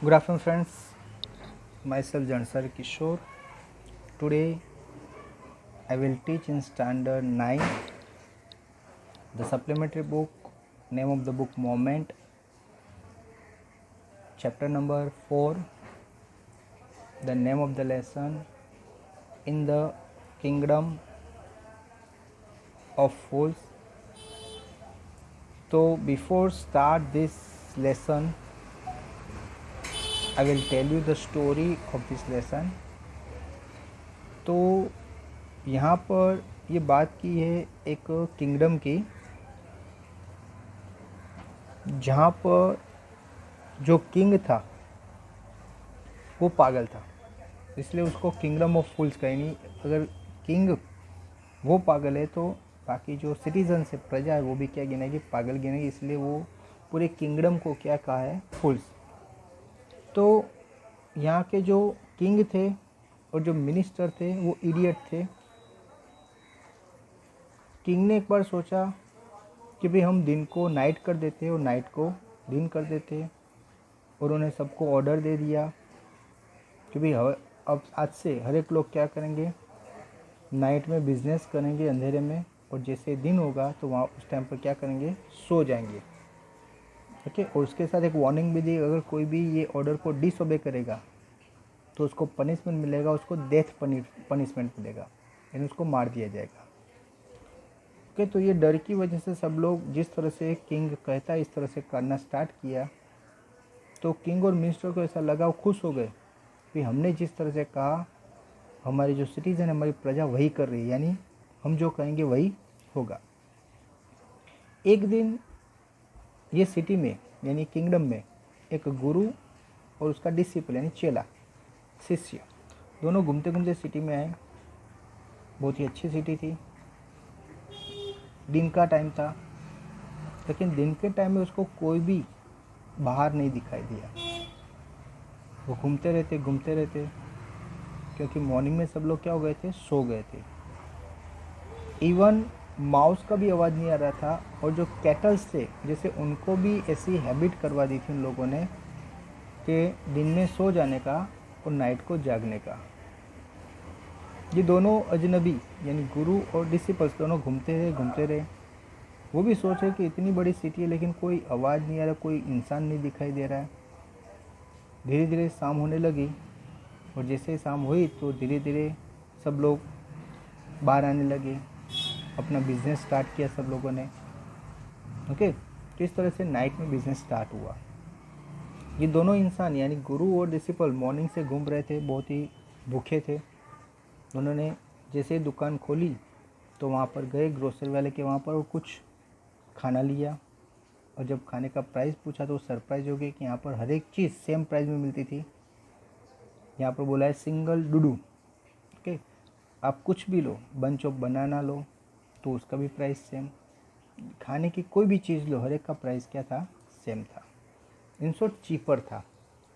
Good afternoon, friends. Myself Jansar Kishore. Today I will teach in standard 9 the supplementary book. Name of the book Moment. Chapter number 4. The name of the lesson In the Kingdom of Fools. So before start this lesson, I will tell you the story of this lesson. तो यहाँ पर ये बात की है एक kingdom की, जहाँ पर जो किंग था वो पागल था, इसलिए उसको किंगडम ऑफ फूल्स कहेंगे। अगर किंग वो पागल है तो बाकी जो सिटीजन है, प्रजा है, वो भी क्या गिनेगी? पागल गिनेगी। इसलिए वो पूरे किंगडम को क्या कहा है? फूल्स। तो यहाँ के जो किंग थे और जो मिनिस्टर थे वो इडियट थे। किंग ने एक बार सोचा कि भाई हम दिन को नाइट कर देते और नाइट को दिन कर देते, और उन्हें सबको ऑर्डर दे दिया कि भाई अब आज से हर एक लोग क्या करेंगे? नाइट में बिजनेस करेंगे अंधेरे में, और जैसे दिन होगा तो वहाँ उस टाइम पर क्या करेंगे? सो जाएंगे। ओके। और उसके साथ एक वार्निंग भी दी, अगर कोई भी ये ऑर्डर को डिसओबे करेगा तो उसको पनिशमेंट मिलेगा, उसको डेथ पनिशमेंट मिलेगा, यानी उसको मार दिया जाएगा। ओके। तो ये डर की वजह से सब लोग जिस तरह से किंग कहता है इस तरह से करना स्टार्ट किया। तो किंग और मिनिस्टर को ऐसा लगा, वो खुश हो गए कि हमने जिस तरह से कहा हमारी जो सिटीज़न है, हमारी प्रजा वही कर रही है, यानी हम जो कहेंगे वही होगा। एक दिन ये सिटी में यानी किंगडम में एक गुरु और उसका डिसिपल यानी चेला, शिष्य, दोनों घूमते घूमते सिटी में आए। बहुत ही अच्छी सिटी थी। दिन का टाइम था, लेकिन दिन के टाइम में उसको कोई भी बाहर नहीं दिखाई दिया। वो घूमते रहते, क्योंकि मॉर्निंग में सब लोग क्या हो गए थे? सो गए थे। इवन माउस का भी आवाज़ नहीं आ रहा था, और जो कैटल्स थे जैसे उनको भी ऐसी हैबिट करवा दी थी उन लोगों ने कि दिन में सो जाने का और नाइट को जागने का। ये दोनों अजनबी यानी गुरु और डिसिपल्स दोनों घूमते रहे। वो भी सोच रहे कि इतनी बड़ी सिटी है लेकिन कोई आवाज़ नहीं आ रहा, कोई इंसान नहीं दिखाई दे रहा है। धीरे धीरे शाम होने लगी, और जैसे शाम हुई तो धीरे धीरे सब लोग बाहर आने लगे, अपना बिजनेस स्टार्ट किया सब लोगों ने। ओके। तो इस तरह से नाइट में बिजनेस स्टार्ट हुआ। ये दोनों इंसान यानी गुरु और डिसिपल मॉर्निंग से घूम रहे थे, बहुत ही भूखे थे। उन्होंने जैसे ही दुकान खोली तो वहाँ पर गए ग्रोसरी वाले के वहाँ पर, और कुछ खाना लिया। और जब खाने का प्राइस पूछा तो सरप्राइज हो गए कि यहाँ पर हर एक चीज़ सेम प्राइस में मिलती थी। यहाँ पर बोला है सिंगल डुडू। ओके। आप कुछ भी लो, बंच ऑफ बनाना लो तो उसका भी प्राइस सेम। खाने की कोई भी चीज़ लो, हर एक का प्राइस क्या था? सेम था। इन शॉर्ट चीपर था।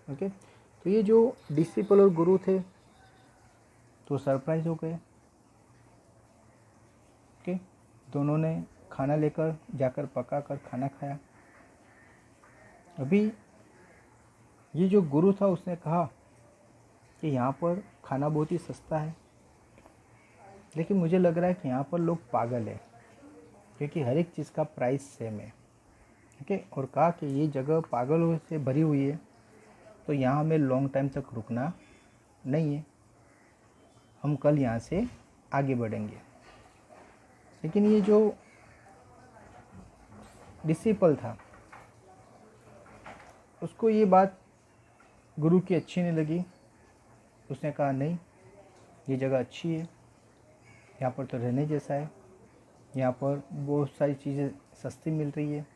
ओके। तो ये जो डिसिपल और गुरु थे तो सरप्राइज हो गए। ओके। दोनों ने खाना लेकर जाकर पका कर खाना खाया। अभी ये जो गुरु था उसने कहा कि यहाँ पर खाना बहुत ही सस्ता है, लेकिन मुझे लग रहा है कि यहाँ पर लोग पागल है, क्योंकि हर एक चीज़ का प्राइस सेम है। ओके। और कहा कि ये जगह पागलों से भरी हुई है, तो यहाँ हमें लॉन्ग टाइम तक रुकना नहीं है, हम कल यहाँ से आगे बढ़ेंगे। लेकिन ये जो डिसिपल था उसको ये बात गुरु की अच्छी नहीं लगी। उसने कहा नहीं, ये जगह अच्छी है, यहाँ पर तो रहने जैसा है, यहाँ पर बहुत सारी चीज़ें सस्ती मिल रही है,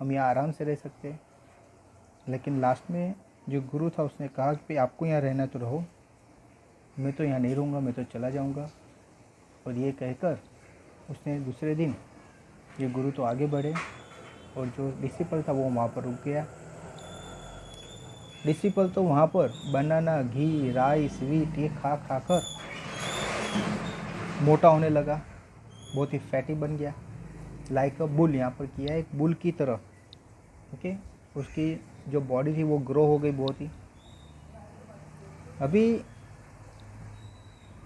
हम यहाँ आराम से रह सकते हैं। लेकिन लास्ट में जो गुरु था उसने कहा कि आपको यहाँ रहना तो रहो, मैं तो यहाँ नहीं रहूँगा, मैं तो चला जाऊँगा। और ये कहकर उसने दूसरे दिन ये गुरु तो आगे बढ़े, और जो डिसिपल था वो वहाँ पर रुक गया। डिसिपल तो वहाँ पर बनाना, घी, राइस, वीट ये खा कर मोटा होने लगा, बहुत ही फैटी बन गया। लाइक अ बुल, यहाँ पर किया है एक बुल की तरह। ओके। उसकी जो बॉडी थी वो ग्रो हो गई बहुत ही। अभी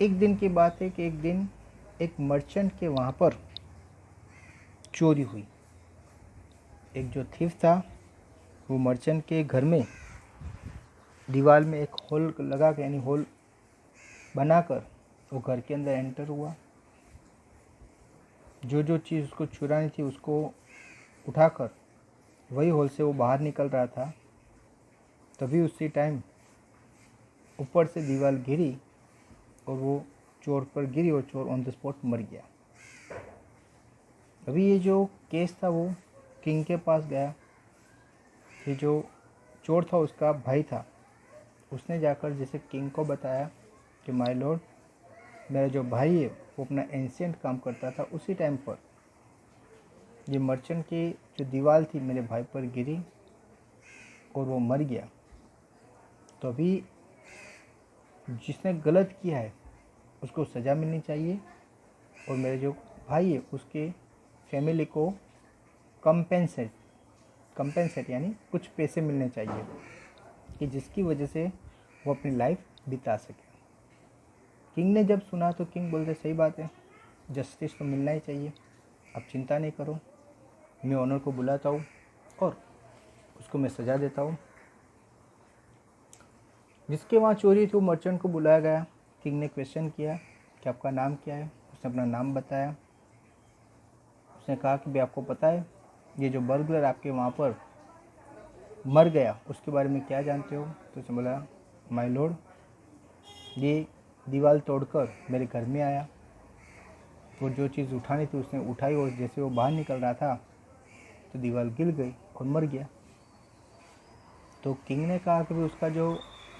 एक दिन की बात है कि एक दिन एक मर्चेंट के वहाँ पर चोरी हुई। एक जो थीफ था वो मर्चेंट के घर में दीवार में एक होल लगा के, यानी होल बनाकर वो घर के अंदर एंटर हुआ। जो जो चीज़ उसको चुरानी थी उसको उठाकर वही होल से वो बाहर निकल रहा था। तभी उसी टाइम ऊपर से दीवार गिरी और वो चोर पर गिरी और चोर ऑन द स्पॉट मर गया। अभी ये जो केस था वो किंग के पास गया। ये जो चोर था उसका भाई था। उसने जाकर जैसे किंग को बताया कि माय लॉर्ड, मेरा जो भाई है वो अपना एंशिएंट काम करता था, उसी टाइम पर ये मर्चेंट की जो दीवार थी मेरे भाई पर गिरी और वो मर गया। तो अभी जिसने गलत किया है उसको सज़ा मिलनी चाहिए और मेरे जो भाई है उसके फैमिली को कंपेंसेट यानी कुछ पैसे मिलने चाहिए कि जिसकी वजह से वो अपनी लाइफ बिता सके। किंग ने जब सुना तो किंग बोलते सही बात है, जस्टिस तो मिलना ही चाहिए, आप चिंता नहीं करो, मैं ऑनर को बुलाता हूँ और उसको मैं सज़ा देता हूँ। जिसके वहाँ चोरी थी वो मर्चेंट को बुलाया गया। किंग ने क्वेश्चन किया कि आपका नाम क्या है। उसने अपना नाम बताया। उसने कहा कि भाई आपको पता है ये जो बर्गलर आपके वहाँ पर मर गया उसके बारे में क्या जानते हो। तो उसने बोला माय लॉर्ड, ये दीवार तोड़कर मेरे घर में आया और जो चीज़ उठानी थी उसने उठाई और जैसे वो बाहर निकल रहा था तो दीवार गिर गई और मर गया। तो किंग ने कहा कि भाई उसका जो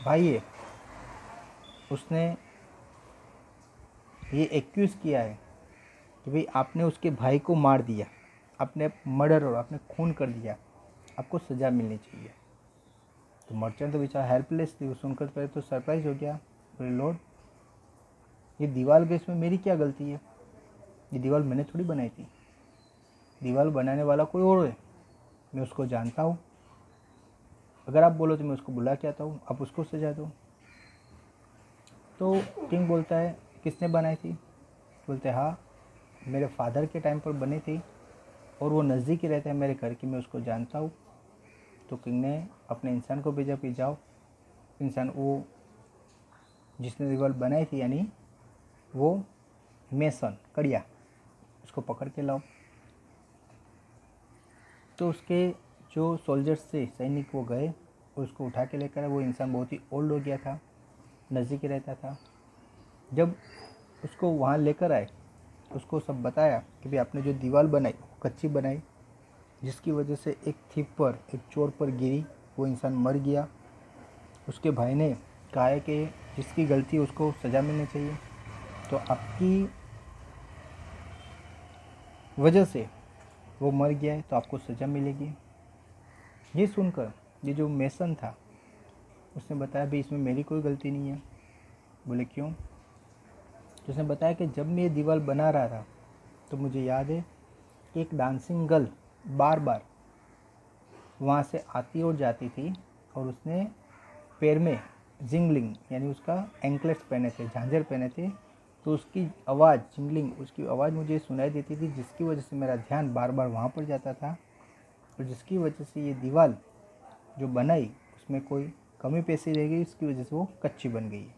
भाई है उसने ये एक्यूज़ किया है कि भाई आपने उसके भाई को मार दिया, आपने मर्डर और आपने खून कर दिया, आपको सज़ा मिलनी चाहिए। तो मर्चेंट तो बेचारा हेल्पलेस थी। वो सुनकर पहले तो सरप्राइज हो गया, बोले लॉर्ड ये दीवार गई, इसमें मेरी क्या गलती है, ये दीवार मैंने थोड़ी बनाई थी, दीवार बनाने वाला कोई और है, मैं उसको जानता हूँ, अगर आप बोलो तो मैं उसको बुला के आता हूँ, आप उसको सजा दो। तो किंग बोलता है किसने बनाई थी। बोलते हाँ मेरे फादर के टाइम पर बनी थी और वो नज़दीक ही रहता है मेरे घर की, मैं उसको जानता हूँ। तो किंग ने अपने इंसान को भेजा कि जाओ इंसान वो जिसने दीवार बनाई थी यानी वो मेसन कड़िया, उसको पकड़ के लाओ। तो उसके जो सोल्जर्स थे सैनिक वो गए और उसको उठा के लेकर आए। वो इंसान बहुत ही ओल्ड हो गया था, नज़दीक ही रहता था। जब उसको वहाँ लेकर आए उसको सब बताया कि भाई आपने जो दीवार बनाई वो कच्ची बनाई, जिसकी वजह से एक थीप पर, एक चोर पर गिरी, वो इंसान मर गया। उसके भाई ने कहा है कि जिसकी गलती उसको सज़ा मिलनी चाहिए, तो आपकी वजह से वो मर गया है तो आपको सज़ा मिलेगी। ये सुनकर ये जो मेसन था उसने बताया भाई इसमें मेरी कोई गलती नहीं है। बोले क्यों। तो उसने बताया कि जब मैं ये दीवार बना रहा था तो मुझे याद है कि एक डांसिंग गर्ल बार बार वहाँ से आती और जाती थी और उसने पैर में जिंगलिंग यानी उसका एंकलेट्स पहने थे, झांझर पहने थे, तो उसकी आवाज़ जिंगलिंग, उसकी आवाज़ मुझे सुनाई देती थी, जिसकी वजह से मेरा ध्यान बार बार वहाँ पर जाता था और जिसकी वजह से ये दीवार जो बनाई उसमें कोई कमी पैसी रह गई, इसकी वजह से वो कच्ची बन गई है,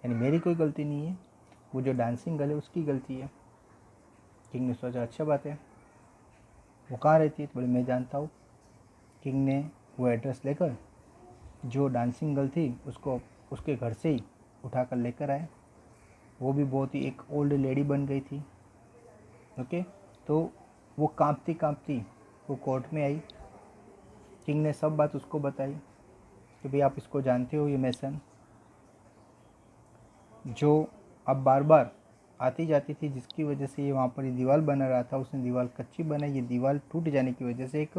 यानी मेरी कोई गलती नहीं है, वो जो डांसिंग गर्ल है उसकी गलती है। किंग ने सोचा अच्छा बात है, वो कहाँ रहती है। तो बोले मैं जानता हूँ। किंग ने वो एड्रेस लेकर जो डांसिंग गर्ल थी उसको उसके घर से ही उठा कर लेकर आए। वो भी बहुत ही एक ओल्ड लेडी बन गई थी। ओके, तो वो कांपती कांपती वो कोर्ट में आई। किंग ने सब बात उसको बताई कि भाई आप इसको जानते हो, ये मेसन जो अब बार बार आती जाती थी, जिसकी वजह से ये वहाँ पर ये दीवार बना रहा था, उसने दीवार कच्ची बनाई। ये दीवार टूट जाने की वजह से एक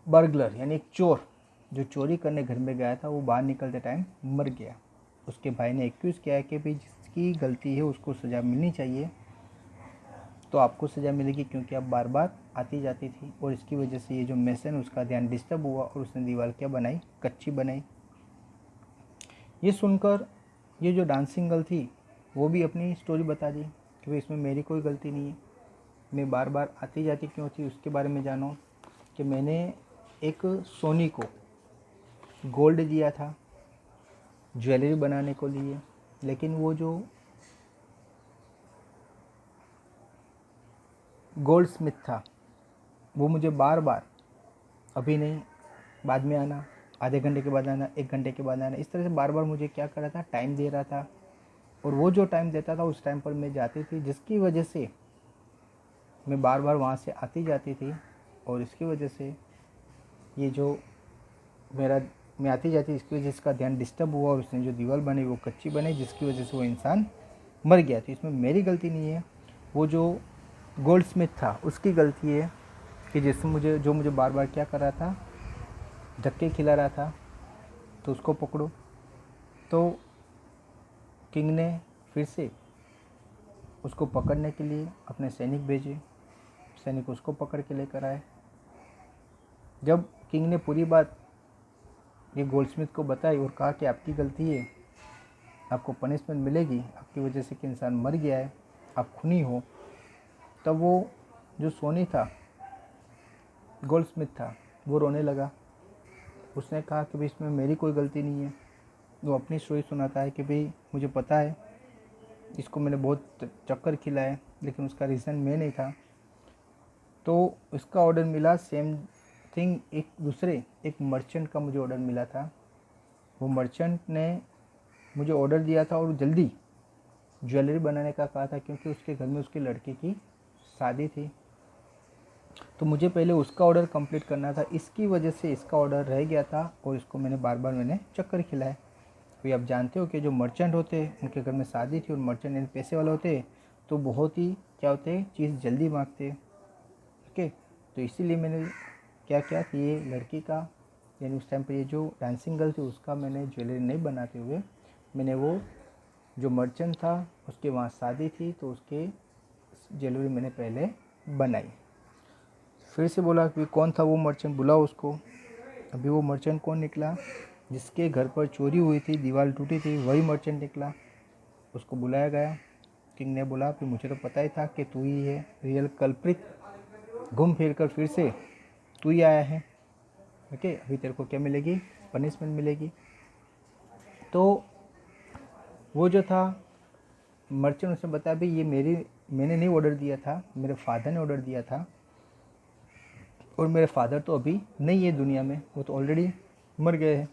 बर्गलर यानी एक चोर जो चोरी करने घर में गया था वो बाहर निकलते टाइम मर गया। उसके भाई ने एक्यूज़ किया है कि भाई जिसकी गलती है उसको सज़ा मिलनी चाहिए तो आपको सज़ा मिलेगी क्योंकि आप बार बार आती जाती थी और इसकी वजह से ये जो मेसन उसका ध्यान डिस्टर्ब हुआ और उसने दीवार क्या बनाई, कच्ची बनाई। ये सुनकर ये जो डांसिंग गर्ल थी वो भी अपनी स्टोरी बता दी कि भाई इसमें मेरी कोई गलती नहीं है, मैं बार बार आती जाती क्यों थी उसके बारे में जानो कि मैंने एक सोनी को गोल्ड दिया था ज्वेलरी बनाने को लिए, लेकिन वो जो गोल्ड स्मिथ था वो मुझे बार बार अभी नहीं, बाद में आना, आधे घंटे के बाद आना, 1 घंटे के बाद आना, इस तरह से बार बार मुझे क्या कर रहा था, टाइम दे रहा था। और वो जो टाइम देता था उस टाइम पर मैं जाती थी, जिसकी वजह से मैं बार बार वहाँ से आती जाती थी और इसकी वजह से ये जो मैं आती जाती इसकी वजह से इसका ध्यान डिस्टर्ब हुआ और उसने जो दीवार बनाई वो कच्ची बनाई, जिसकी वजह से वो इंसान मर गया। तो इसमें मेरी गलती नहीं है, वो जो गोल्ड स्मिथ था उसकी गलती है कि जिससे मुझे बार बार क्या कर रहा था, धक्के खिला रहा था, तो उसको पकड़ो। तो किंग ने फिर से उसको पकड़ने के लिए अपने सैनिक भेजे, सैनिक उसको पकड़ के लेकर आए। जब किंग ने पूरी बात ये गोल्डस्मिथ को बताई और कहा कि आपकी गलती है, आपको पनिशमेंट मिलेगी, आपकी वजह से कि इंसान मर गया है, आप खूनी हो, तब वो जो सोनी था, गोल्डस्मिथ था, वो रोने लगा। उसने कहा कि भाई इसमें मेरी कोई गलती नहीं है। वो अपनी स्टोरी सुनाता है कि भाई मुझे पता है इसको मैंने बहुत चक्कर खिलाया लेकिन उसका रीज़न मैं नहीं था। तो इसका ऑर्डर मिला सेम थिंग, एक मर्चेंट का मुझे ऑर्डर मिला था। वो मर्चेंट ने मुझे ऑर्डर दिया था और जल्दी ज्वेलरी बनाने का कहा था क्योंकि उसके घर में उसकी लड़की की शादी थी। तो मुझे पहले उसका ऑर्डर कंप्लीट करना था, इसकी वजह से इसका ऑर्डर रह गया था और इसको मैंने चक्कर खिलाया। तो आप जानते हो कि जो मर्चेंट होते हैं उनके घर में शादी थी और मर्चेंट यानी पैसे वाले होते हैं तो बहुत ही क्या होते हैं, चीज़ जल्दी मांगते हैं। ओके, तो इसीलिए मैंने क्या किया कि ये लड़की का यानी उस टाइम पर ये जो डांसिंग गर्ल थी उसका मैंने ज्वेलरी नहीं बनाते हुए मैंने वो जो मर्चेंट था उसके वहाँ शादी थी तो उसके ज्वेलरी मैंने पहले बनाई। फिर से बोला कि कौन था वो मर्चेंट, बुलाओ उसको। अभी वो मर्चेंट कौन निकला, जिसके घर पर चोरी हुई थी, दीवार टूटी थी, वही मर्चेंट निकला। उसको बुलाया गया। किंग ने बोला कि मुझे तो पता ही था कि तू ही है रियल कल्प्रिट, घूम फिर कर फिर से तू ही आया है। ओके, अभी तेरे को क्या मिलेगी, पनिशमेंट मिलेगी। तो वो जो था मर्चेंट उसने बताया भाई ये मैंने नहीं ऑर्डर दिया था, मेरे फादर ने ऑर्डर दिया था और मेरे फादर तो अभी नहीं है दुनिया में, वो तो ऑलरेडी मर गए हैं।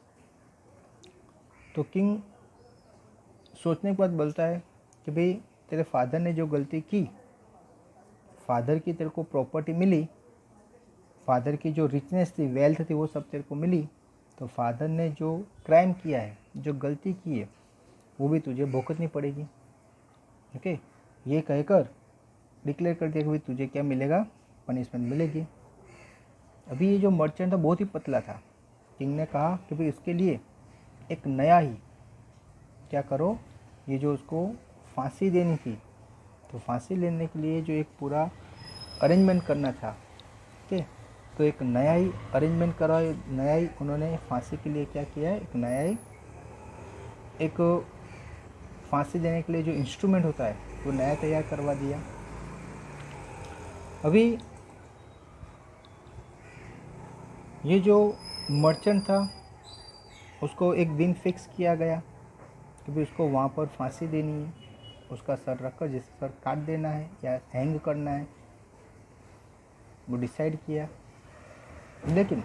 तो किंग सोचने के बाद बोलता है कि भाई तेरे फादर ने जो गलती की, फादर की तेरे को प्रॉपर्टी मिली, फादर की जो रिचनेस थी, वेल्थ थी, वो सब तेरे को मिली, तो फादर ने जो क्राइम किया है, जो गलती की है, वो भी तुझे भुगतनी पड़ेगी। ओके, ये कहकर डिक्लेयर कर दिया कि भाई तुझे क्या मिलेगा, पनिशमेंट मिलेगी। अभी ये जो मर्चेंट था बहुत ही पतला था। किंग ने कहा कि भाई इसके लिए एक नया ही क्या करो, ये जो उसको फांसी देनी थी, तो फांसी लेने के लिए जो एक पूरा अरेंजमेंट करना था, ठीक है, तो एक नया ही अरेंजमेंट करा, नया ही उन्होंने फांसी के लिए क्या किया है, एक नया ही एक फांसी देने के लिए जो इंस्ट्रूमेंट होता है वो नया तैयार करवा दिया। अभी ये जो मर्चेंट था उसको एक दिन फिक्स किया गया कि भाई उसको वहाँ पर फांसी देनी है, उसका सर रखकर जैसे सर काट देना है या हैंग करना है, वो डिसाइड किया। लेकिन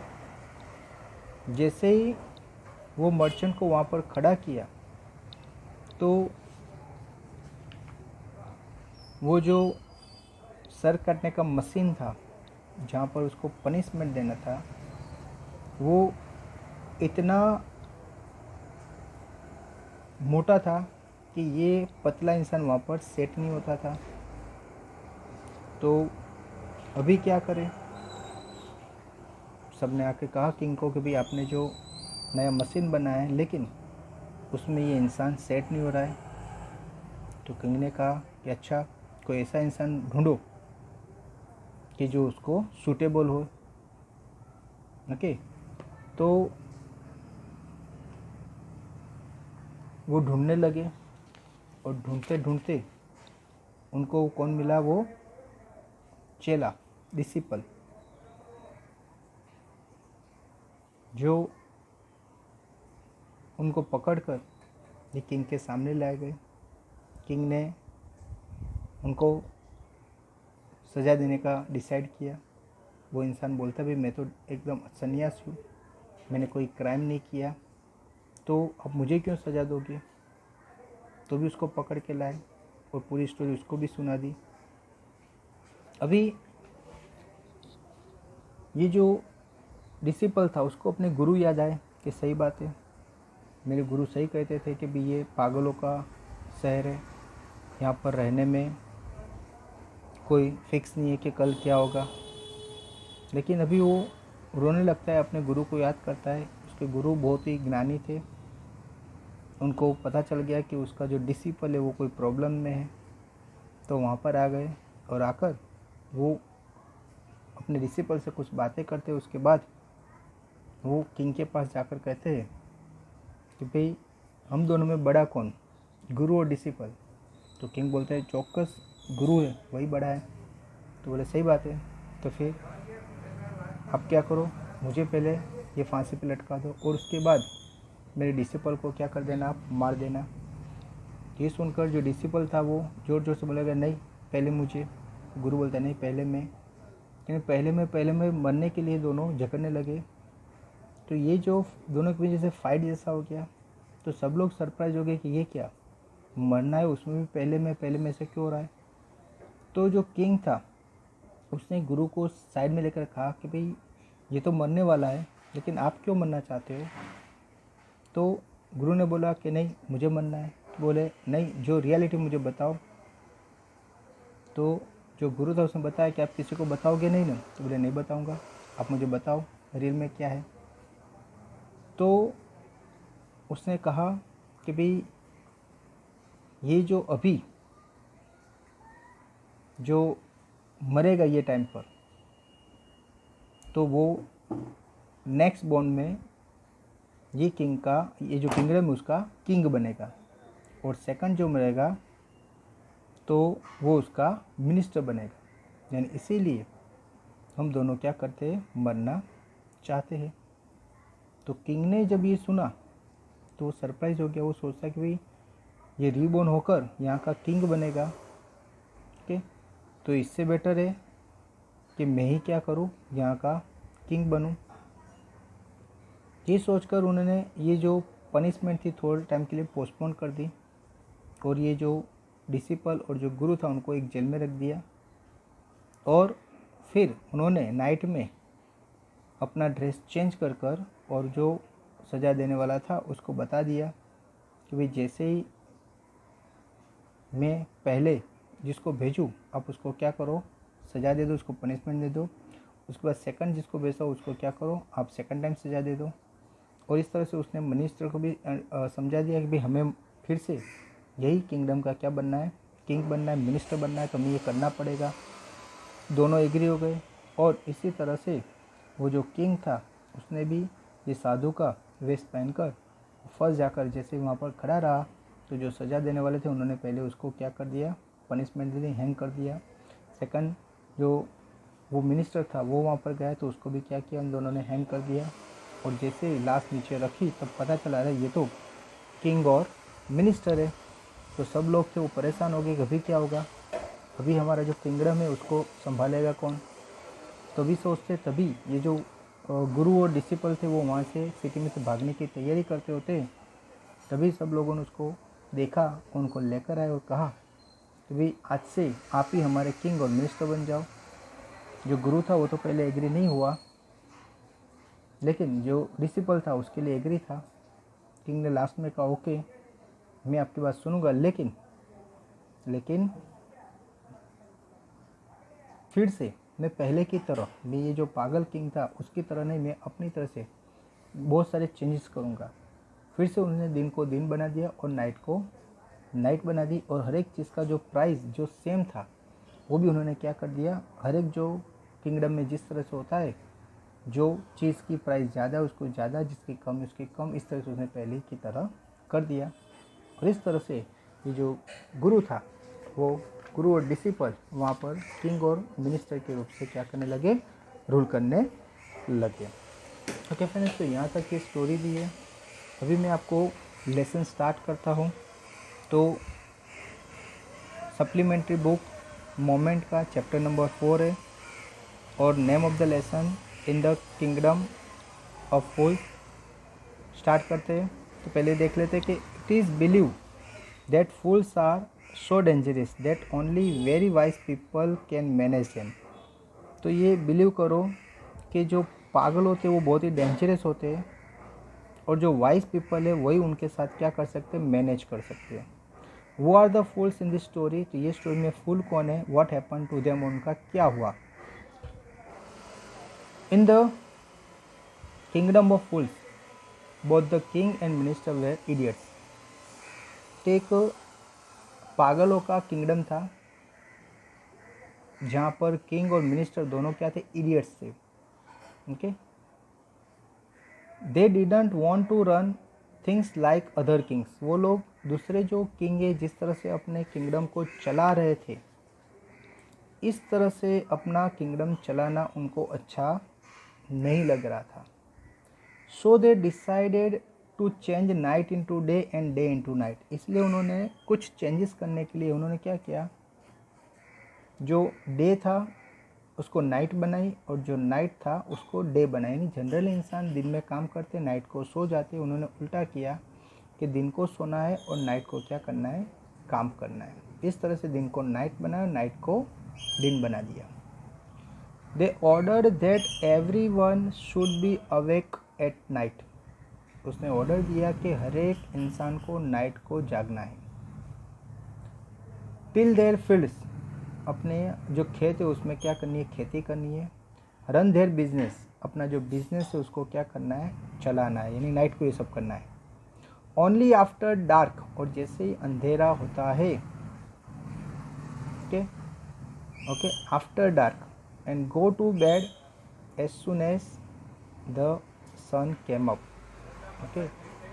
जैसे ही वो मर्चेंट को वहाँ पर खड़ा किया तो वो जो सर काटने का मशीन था जहाँ पर उसको पनिशमेंट देना था, वो इतना मोटा था कि ये पतला इंसान वहाँ पर सेट नहीं होता था। तो अभी क्या करें, सबने आके कहा किंग को कि भाई आपने जो नया मशीन बनाया है लेकिन उसमें ये इंसान सेट नहीं हो रहा है। तो किंग ने कहा कि अच्छा कोई ऐसा इंसान ढूंढो कि जो उसको सूटेबल हो। ओके, तो वो ढूंढने लगे और ढूंढते ढूंढते उनको कौन मिला, वो चेला, डिसिपल, जो उनको पकड़कर ये किंग के सामने लाए गए। किंग ने उनको सज़ा देने का डिसाइड किया। वो इंसान बोलता भी मैं तो एकदम सन्यासी हूँ, मैंने कोई क्राइम नहीं किया, तो अब मुझे क्यों सज़ा दोगे। तो भी उसको पकड़ के लाए और पूरी स्टोरी उसको भी सुना दी। अभी ये जो डिसिपल था उसको अपने गुरु याद आए कि सही बात है, मेरे गुरु सही कहते थे कि भी ये पागलों का शहर है, यहाँ पर रहने में कोई फिक्स नहीं है कि कल क्या होगा। लेकिन अभी वो रोने लगता है, अपने गुरु को याद करता है। उसके गुरु बहुत ही ज्ञानी थे, उनको पता चल गया कि उसका जो डिसिपल है वो कोई प्रॉब्लम में है। तो वहाँ पर आ गए और आकर वो अपने डिसिपल से कुछ बातें करते। उसके बाद वो किंग के पास जाकर कहते हैं कि भाई हम दोनों में बड़ा कौन, गुरु और डिसिपल। तो किंग बोलता है चौक्कस गुरु है, वही बड़ा है। तो बोले सही बात है, तो फिर आप क्या करो, मुझे पहले ये फांसी पे लटका दो और उसके बाद मेरे डिसिपल को क्या कर देना, आप मार देना। ये सुनकर जो डिसिपल था वो ज़ोर ज़ोर से बोलेगा नहीं पहले मुझे। गुरु बोलता है नहीं पहले मैं। लेकिन पहले में मरने के लिए दोनों झगड़ने लगे। तो ये जो दोनों के बीच जैसे फाइट जैसा हो गया, तो सब लोग सरप्राइज हो गए कि ये क्या, मरना है उसमें भी पहले में से क्यों हो रहा है। तो जो किंग था उसने गुरु को साइड में लेकर कहा कि भाई ये तो मरने वाला है, लेकिन आप क्यों मरना चाहते हो। तो गुरु ने बोला कि नहीं मुझे मरना है। तो बोले नहीं जो रियलिटी मुझे बताओ। तो जो गुरु था उसने बताया कि आप किसी को बताओगे नहीं ना। तो बोले नहीं बताऊंगा, आप मुझे बताओ रियल में क्या है। तो उसने कहा कि भाई ये जो अभी जो मरेगा ये टाइम पर, तो वो नेक्स्ट बॉर्न में ये किंग का, ये जो किंगडम है उसका किंग बनेगा। और सेकंड जो मरेगा तो वो उसका मिनिस्टर बनेगा। यानी इसीलिए हम दोनों क्या करते हैं, मरना चाहते हैं। तो किंग ने जब ये सुना तो वो सरप्राइज हो गया। वो सोचता कि भाई ये रीबॉर्न होकर यहाँ का किंग बनेगा। ओके, तो इससे बेटर है कि मैं ही क्या करूँ, यहाँ का किंग बनूँ। ये सोचकर उन्होंने ये जो पनिशमेंट थी थोड़े टाइम के लिए पोस्टपोन कर दी और ये जो डिसिपल और जो गुरु था उनको एक जेल में रख दिया। और फिर उन्होंने नाइट में अपना ड्रेस चेंज कर और जो सज़ा देने वाला था उसको बता दिया कि भाई जैसे ही मैं पहले जिसको भेजूँ आप उसको क्या करो, सज़ा दे दो, उसको पनिशमेंट दे दो। उसके बाद सेकंड जिसको भेजा उसको क्या करो, आप सेकंड टाइम सज़ा दे दो। और इस तरह से उसने मिनिस्टर को भी समझा दिया कि भाई हमें फिर से यही किंगडम का क्या बनना है, किंग बनना है, मिनिस्टर बनना है, तो हमें ये करना पड़ेगा। दोनों एग्री हो गए। और इसी तरह से वो जो किंग था उसने भी ये साधु का वेश पहनकर फर्स्ट जाकर जैसे वहाँ पर खड़ा रहा, तो जो सज़ा देने वाले थे उन्होंने पहले उसको क्या कर दिया, पनिशमेंट दे दी, हैंग कर दिया। सेकंड जो वो मिनिस्टर था वो वहाँ पर गया तो उसको भी क्या किया, उन दोनों ने हैंग कर दिया। और जैसे लाश नीचे रखी तब पता चला रहा ये तो किंग और मिनिस्टर है। तो सब लोग थे वो परेशान हो गए कि अभी क्या होगा, अभी हमारा जो किंगडम है उसको संभालेगा कौन। तभी सोचते, तभी ये जो गुरु और डिसिपल थे वो वहाँ से सिटी में से भागने की तैयारी करते होते। तभी सब लोगों ने उसको देखा, उनको लेकर आए और कहा कि भाई आज से आप ही हमारे किंग और मिनिस्टर बन जाओ। जो गुरु था वो तो पहले एग्री नहीं हुआ, लेकिन जो डिसिपल था उसके लिए एग्री था। किंग ने लास्ट में कहा ओके मैं आपकी बात सुनूंगा, लेकिन फिर से मैं पहले की तरह, मैं ये जो पागल किंग था उसकी तरह नहीं, मैं अपनी तरह से बहुत सारे चेंजेस करूँगा। फिर से उन्होंने दिन को दिन बना दिया और नाइट को नाइट बना दी। और हर एक चीज़ का जो प्राइस जो सेम था वो भी उन्होंने क्या कर दिया, हर एक जो किंगडम में जिस तरह से होता है, जो चीज़ की प्राइस ज़्यादा है उसको ज़्यादा, जिसकी कम है उसकी कम, इस तरह से उसने पहले की तरह कर दिया। और इस तरह से ये जो गुरु था, वो गुरु और डिसिपल वहाँ पर किंग और मिनिस्टर के रूप से क्या करने लगे, रूल करने लगे। ओके फ्रेंड्स, तो यहाँ तक ये स्टोरी दी है। अभी मैं आपको लेसन स्टार्ट करता हूँ। तो सप्लीमेंट्री बुक मोमेंट का चैप्टर नंबर 4 है और name of the lesson in the kingdom of fools. Start करते हैं। तो पहले देख लेते हैं कि it is believe that fools are so dangerous that only very wise people can manage them. तो ये बिलीव करो कि जो पागल होते हैं वो बहुत ही डेंजरस होते हैं और जो वाइज पीपल है वही उनके साथ क्या कर सकते हैं, मैनेज कर सकते हैं। वो are the fools in this story. तो ये स्टोरी में फूल कौन है, व्हाट हैपन टू देम, उनका क्या हुआ। In the kingdom of fools both the king and minister were idiots. एक पागलों का किंगडम था जहाँ पर किंग और मिनिस्टर दोनों क्या थे, इडियट्स थे। Okay, they didn't want to run things like other kings. वो लोग दूसरे जो किंग है जिस तरह से अपने किंगडम को चला रहे थे, इस तरह से अपना किंगडम चलाना उनको अच्छा नहीं लग रहा था। So they decided to change night into day and day into night. इसलिए उन्होंने कुछ चेंजेस करने के लिए उन्होंने क्या किया, जो डे था उसको नाइट बनाई और जो नाइट था उसको डे बनाई। नहीं, जनरली इंसान दिन में काम करते, नाइट को सो जाते। उन्होंने उल्टा किया कि दिन को सोना है और नाइट को क्या करना है, काम करना है। इस तरह से दिन को नाइट बनाया, नाइट को दिन बना दिया। They order that every one should be awake at night. उसने ऑर्डर दिया कि हर एक इंसान को नाइट को जागना है। टिल देयर फील्ड्स, अपने जो खेत है उसमें क्या करनी है, खेती करनी है। रन देयर बिजनेस, अपना जो बिजनेस है उसको क्या करना है, चलाना है, यानी नाइट को ये सब करना है। ओनली आफ्टर डार्क, और जैसे ही अंधेरा होता है, okay okay, after dark, and go to bed as soon as the sun came up. Okay,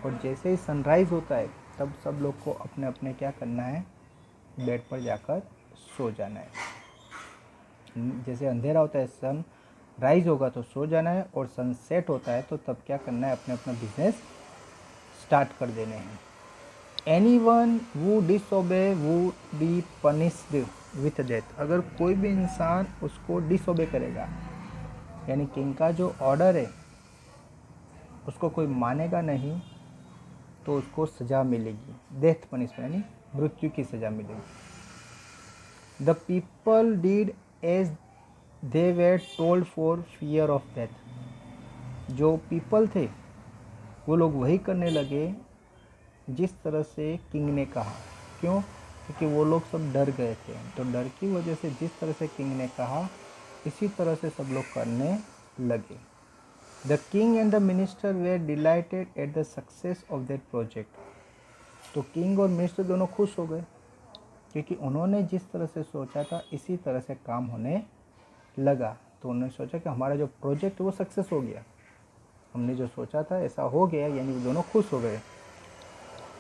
और जैसे ही सनराइज होता है तब सब लोग को अपने अपने क्या करना है, बेड पर जाकर सो जाना है। जैसे अंधेरा होता है, सन राइज होगा तो सो जाना है, और सनसेट होता है तो तब क्या करना है, अपने अपना बिजनेस स्टार्ट कर देने हैं। Anyone who disobey would be punished with death। अगर कोई भी इंसान उसको डिसोबे करेगा, यानी किंग का जो ऑर्डर है उसको कोई मानेगा नहीं, तो उसको सज़ा मिलेगी, डेथ पनिशमेंट, यानी मृत्यु की सज़ा मिलेगी। The people did as they were told for fear of death. जो पीपल थे वो लोग वही करने लगे जिस तरह से किंग ने कहा। क्यों? क्योंकि वो लोग सब डर गए थे। तो डर की वजह से जिस तरह से किंग ने कहा इसी तरह से सब लोग करने लगे। The king and the minister were delighted at the success of that project. तो किंग और मिनिस्टर दोनों खुश हो गए क्योंकि उन्होंने जिस तरह से सोचा था इसी तरह से काम होने लगा। तो उन्होंने सोचा कि हमारा जो प्रोजेक्ट है वो सक्सेस हो गया, हमने जो सोचा था ऐसा हो गया, यानी वो दोनों खुश हो गए।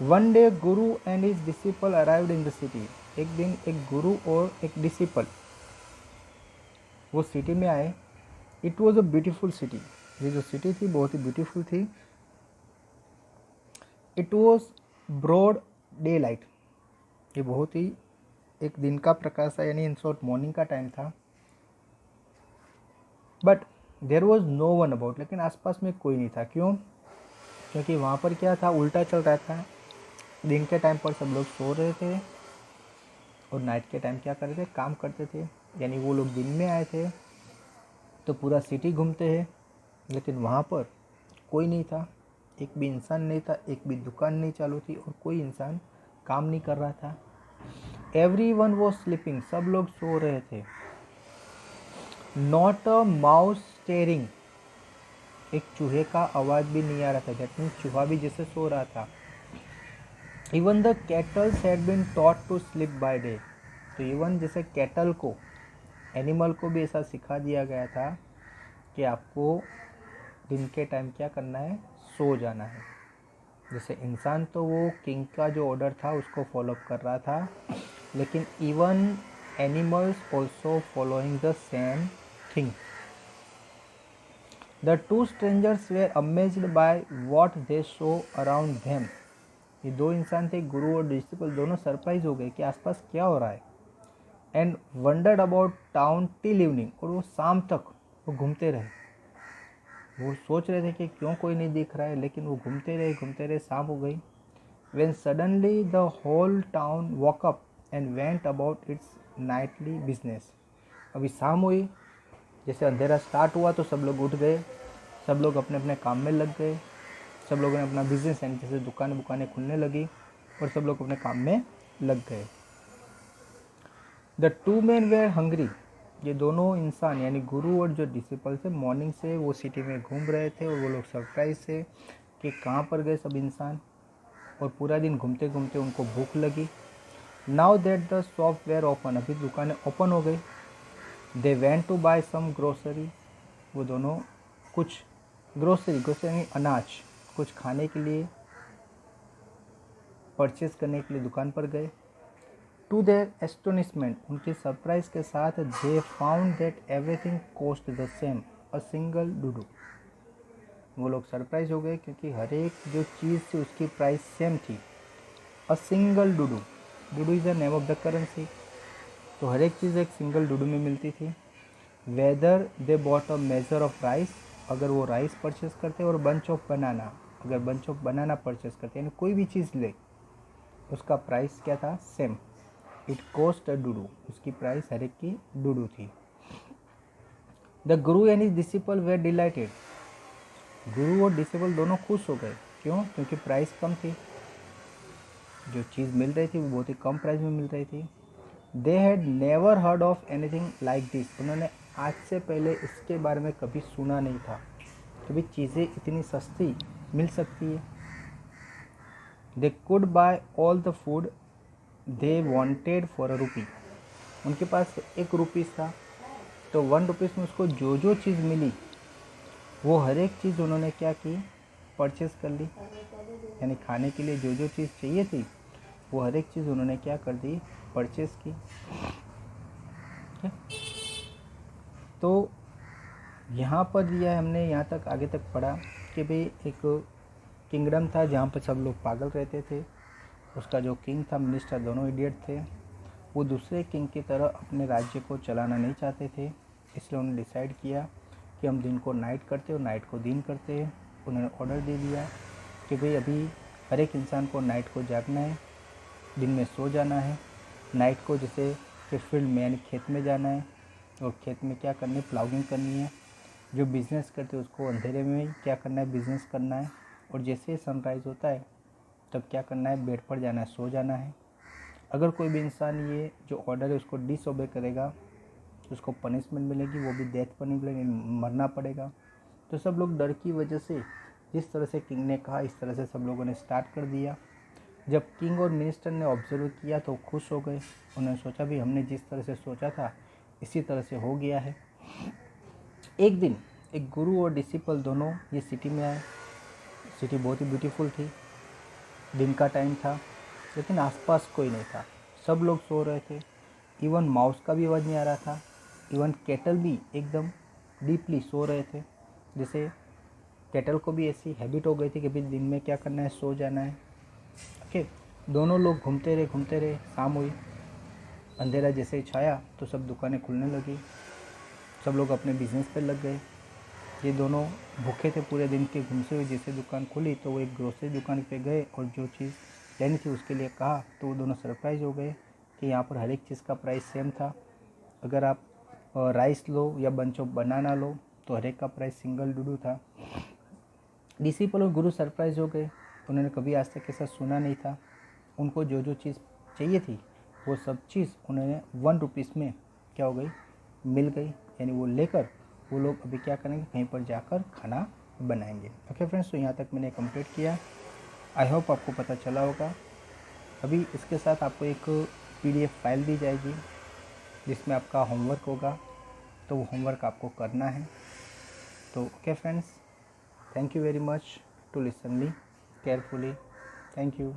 One day Guru and his disciple arrived in the city. एक दिन एक गुरु और एक डिसिपल वो सिटी में आए। It was a beautiful city. ये जो सिटी थी बहुत ही ब्यूटीफुल थी। It was broad day light. ये बहुत ही एक दिन का प्रकाश था, यानी इन शॉर्ट मॉर्निंग का टाइम था। But there was no one about, लेकिन आसपास में कोई नहीं था। क्यों? क्योंकि वहाँ पर क्या था, उल्टा चल रहा था। दिन के टाइम पर सब लोग सो रहे थे और नाइट के टाइम क्या कर रहे थे, काम करते थे। यानी वो लोग दिन में आए थे तो पूरा सिटी घूमते हैं, लेकिन वहाँ पर कोई नहीं था, एक भी इंसान नहीं था, एक भी दुकान नहीं चालू थी और कोई इंसान काम नहीं कर रहा था। एवरीवन वाज स्लीपिंग, सब लोग सो रहे थे। नॉट अ माउस स्टेरिंग, एक चूहे का आवाज़ भी नहीं आ रहा था, दैट मीन्स चूहा भी जैसे सो रहा था। Even the cattles had been taught to sleep by day. तो इवन जैसे कैटल को, एनिमल को भी ऐसा सिखा दिया गया था कि आपको दिन के टाइम क्या करना है, सो जाना है। जैसे इंसान तो वो किंग का जो ऑर्डर था उसको फॉलो कर रहा था, लेकिन even animals also following the same thing. The two strangers were amazed by what they show around them. ये दो इंसान थे, गुरु और डिसिपल, दोनों सरप्राइज हो गए कि आसपास क्या हो रहा है। And wandered about town till evening, और वो शाम तक वो घूमते रहे। वो सोच रहे थे कि क्यों कोई नहीं दिख रहा है, लेकिन वो घूमते रहे, शाम हो गई। When suddenly the whole town woke up and went about its nightly business। अभी शाम हुई, जैसे अंधेरा स्टार्ट हुआ तो सब लोग उठ गए, सब लोग अपने अपने काम में लग गए, सब लोगों ने अपना बिजनेस यानी जैसे दुकानें खुलने लगी और सब लोग अपने काम में लग गए। The two men were hungry। ये दोनों इंसान यानी गुरु और जो डिसिपल थे मॉर्निंग से वो सिटी में घूम रहे थे और वो लोग सरप्राइज थे कि कहाँ पर गए सब इंसान, और पूरा दिन घूमते घूमते उनको भूख लगी। Now that the shop were open, अभी दुकानें ओपन हो गई। They went to buy some grocery, वो दोनों कुछ ग्रोसरी यानी अनाज, कुछ खाने के लिए परचेज करने के लिए दुकान पर गए। टू देयर एस्टोनिशमेंट, उनके सरप्राइज के साथ, they found that everything cost the same, a single डूडू। वो लोग सरप्राइज हो गए क्योंकि हर एक जो चीज़ थी उसकी प्राइस सेम थी। A single duddu, duddu is the name of the currency, तो हर एक चीज़ एक सिंगल डूडू में मिलती थी। Whether they bought a measure of rice, अगर वो राइस परचेस करते और बंच ऑफ बनाना, अगर बंच ऑफ बनाना परचेस करते यानी कोई भी चीज़ ले, उसका प्राइस क्या था, same. It cost a duddu, उसकी प्राइस हर एक की डूडू थी। The guru and his disciple were delighted, गुरु और डिसेबल दोनों खुश हो गए। क्यों? क्योंकि प्राइस कम थी, जो चीज़ मिल रही थी वो बहुत ही कम प्राइस में मिल रही थी। They had never heard of anything like this, उन्होंने आज से पहले इसके बारे में कभी सुना नहीं था कि भाई चीज़ें इतनी सस्ती मिल सकती है। They could buy all the food they wanted for a rupee, उनके पास 1 रुपीज़ था, तो 1 रुपीज़ में उसको जो जो चीज़ मिली वो हर एक चीज़ उन्होंने क्या की, परचेज़ कर ली। यानी खाने के लिए जो जो चीज़ चाहिए थी वो हर एक चीज़ उन्होंने क्या कर दी, परचेज़ की। तो यहाँ पर दिया है हमने, यहाँ तक आगे तक पढ़ा कि भाई एक किंगडम था जहाँ पर सब लोग पागल रहते थे। उसका जो किंग था, मिनिस्टर, दोनों इडियट थे। वो दूसरे किंग की तरह अपने राज्य को चलाना नहीं चाहते थे, इसलिए उन्होंने डिसाइड किया कि हम दिन को नाइट करते और नाइट को दिन करते हैं। उन्होंने ऑर्डर दे दिया कि भाई अभी हर एक इंसान को नाइट को जागना है, दिन में सो जाना है। नाइट को जैसे कि फील्ड में यानी खेत में जाना है, और खेत में क्या करनी है, प्लाउइंग करनी है। जो बिज़नेस करते हैं उसको अंधेरे में क्या करना है, बिज़नेस करना है। और जैसे ही सनराइज़ होता है तब क्या करना है, बेड पर जाना है, सो जाना है। अगर कोई भी इंसान ये जो ऑर्डर है उसको डिसओबे करेगा तो उसको पनिशमेंट मिलेगी, वो भी डेथ पनिशमेंट, मरना पड़ेगा। तो सब लोग डर की वजह से जिस तरह से किंग ने कहा इस तरह से सब लोगों ने स्टार्ट कर दिया। जब किंग और मिनिस्टर ने ऑब्जर्व किया तो खुश हो गए। उन्होंने सोचा भी हमने जिस तरह से सोचा था इसी तरह से हो गया है। एक दिन एक गुरु और डिसिपल दोनों ये सिटी में आए। सिटी बहुत ही ब्यूटीफुल थी, दिन का टाइम था, लेकिन आसपास कोई नहीं था, सब लोग सो रहे थे। इवन माउस का भी आवाज़ नहीं आ रहा था, इवन कैटल भी एकदम डीपली सो रहे थे। जैसे कैटल को भी ऐसी हैबिट हो गई थी कि भाई दिन में क्या करना है, सो जाना है। ओके, दोनों लोग घूमते रहे, शाम हुई। अंधेरा जैसे ही छाया तो सब दुकानें खुलने लगी, सब लोग अपने बिजनेस पे लग गए। ये दोनों भूखे थे पूरे दिन के, घूमते हुए जैसे दुकान खुली तो वो एक ग्रोसरी दुकान पे गए और जो चीज़ लेनी थी उसके लिए कहा, तो वो दोनों सरप्राइज हो गए कि यहाँ पर हर एक चीज़ का प्राइस सेम था। अगर आप राइस लो या बंच ऑफ बनाना लो तो हर एक का प्राइस सिंगल डूडू था। डिसिपल और गुरु सरप्राइज हो गए, उन्होंने कभी आज तक ऐसा सुना नहीं था। उनको जो जो चीज़ चाहिए थी वो सब चीज़ उन्होंने 1 रुपीज़ में क्या हो गई, मिल गई। यानी वो लेकर वो लोग अभी क्या करेंगे, कहीं पर जाकर खाना बनाएंगे। ओके फ्रेंड्स, तो यहाँ तक मैंने कंप्लीट किया। आई होप आपको पता चला होगा। अभी इसके साथ आपको एक PDF फाइल दी जाएगी जिसमें आपका होमवर्क होगा तो वो होमवर्क आपको करना है। तो okay friends, thank you very much to listen me carefully. Thank you.